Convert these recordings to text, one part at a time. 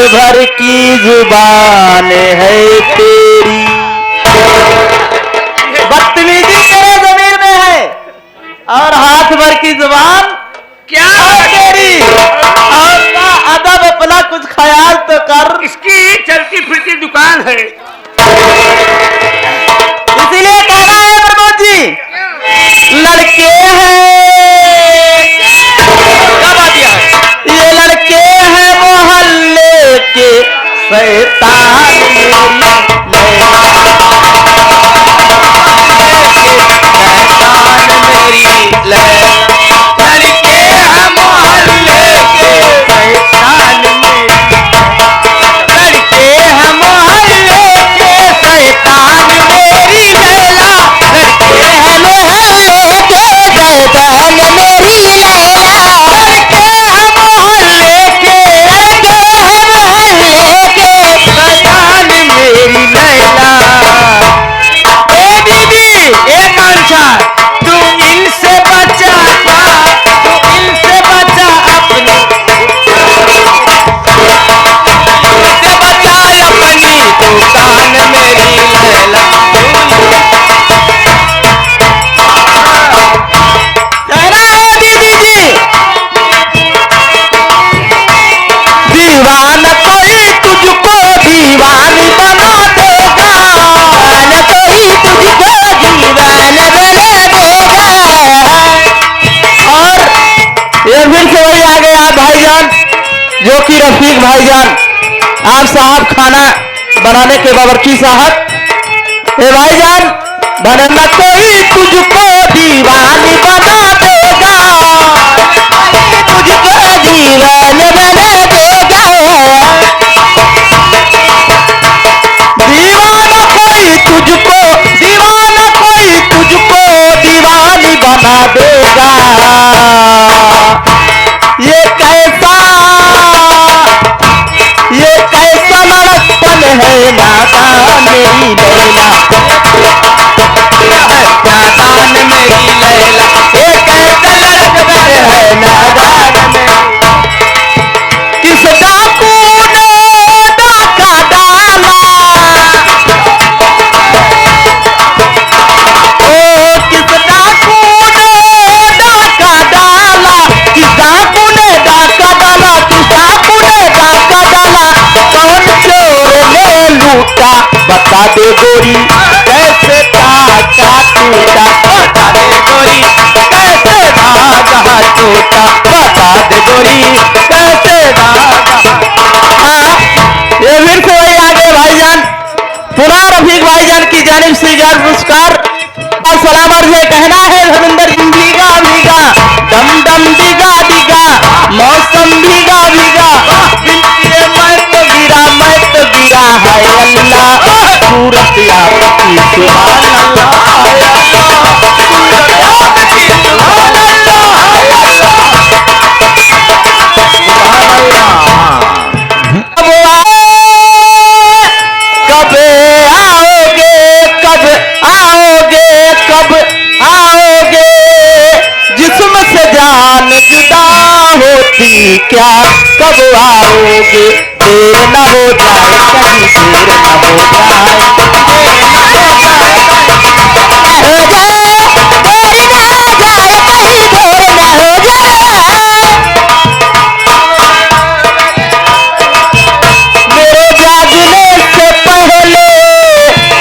भर की जुबान है तेरी। बदतमीजी तेरे जमीर में है और हाथ भर की जुबान क्या है तेरी। और का अदब अपना कुछ ख्याल तो कर। इसकी चलती फिरती दुकान है। इसीलिए कहना है प्रमोद जी, लड़के हैं क्या बात है? ये लड़के हैं मोहल्ले के शैतान जो कि रफीक भाईजान आप साहब खाना बनाने के बावर्ची साहब। ए भाईजान भले न कोई तुझको दीवानी बना देगा, तुझको दीवाने बना देगा। दीवाना कोई तुझको दीवानी बना देगा। ये कैसा लड़कपन है नादान मेरी लैला, नादान मेरी लैला। ये कैसा लड़कपन है नादान में। किस डाकू ने डाका डाला, ओ किस डाकू ने डाका डाला, किस डाकू ने डाका डाला, किस डाकू ने डाका डाला। कौन चोर ने लूटा बता दे गोरी, कैसे धागा टूटा बता दे गोरी, कैसे धागा टूटा बता दे गोरी, कैसे धागा। ये फिर से वही आगे भाईजान, पुनः रफीक भाईजान की जानिब से याद पुरस्कार और सलाम अर्ज है। कहना है धर्मेंद्र जी भीगा भीगा, दम दम दिगा दिगा, मौसम भीगा भीगा, मैं तो गिरा है अल्लाह, सूरत आपकी सुभान अल्लाह, कब आओगे, कब आओगे, कब आओगे। जिस्म से जान जुदा होती क्या, कब आओगे। देर न हो जाए कहीं, देर न हो जाए, देर न हो जाए, देर न हो जाए कहीं, देर न हो जाए। मेरे जागने से पहले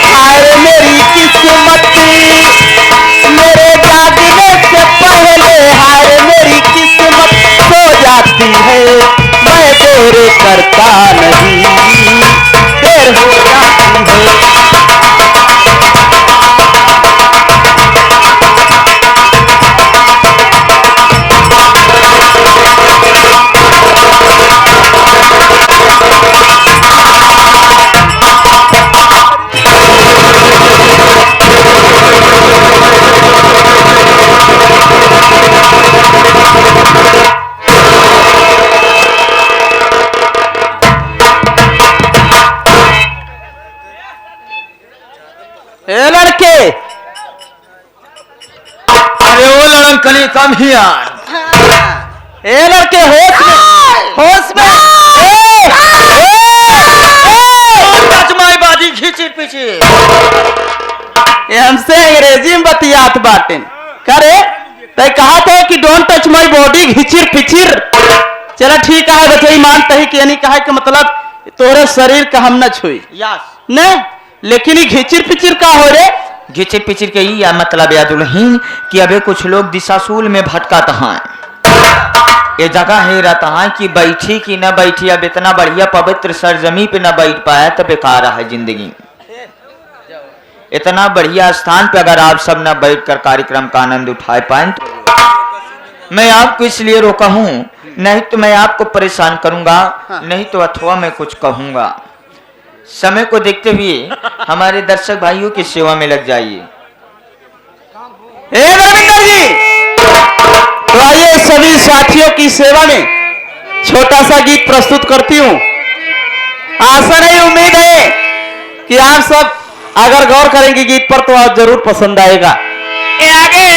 हाय मेरी किस्मती, मेरे जागने से पहले हाय मेरी किस्मत सो जाती है। मैं देर करता नहीं, देर हो जाती है। ए लड़के, अरे वो लड़न कली कम ही आए। ए लड़के होश में, होश में। ए, ए, घिचिर पिचिर। ये हमसे अंग्रेजी में बतियात बाटे करे तय कहा थे कि डोंट टच माय बॉडी घिचिर पिचिर। चला ठीक है बच्चे मानते ही कि यानी कहा कि मतलब तोरे शरीर का हम न छुई यस। न, लेकिन ये घिचिर पिचिर का हो रे? घिचिर पिचिर के ही या मतलब या दुल्हीन कि अबे कुछ लोग दिशाशूल में भटकाता हैं। ये जगह है रहता है कि बैठी कि न बैठी, अब इतना बढ़िया पवित्र सरजमी पे न बैठ पाया तो बेकार है जिंदगी। इतना बढ़िया स्थान पे अगर आप सब न बैठकर कार्यक्रम का आनंद उठा पाए तो मैं आपको इसलिए रोका हूं, नहीं तो मैं आपको परेशान करूंगा, नहीं तो अथवा मैं कुछ कहूंगा। समय को देखते हुए हमारे दर्शक भाइयों की सेवा में लग जाइए। हे रविंदर जी, तो आइए सभी साथियों की सेवा में छोटा सा गीत प्रस्तुत करती हूँ। आशा नहीं उम्मीद है कि आप सब अगर गौर करेंगे गीत पर तो आप जरूर पसंद आएगा। ये आगे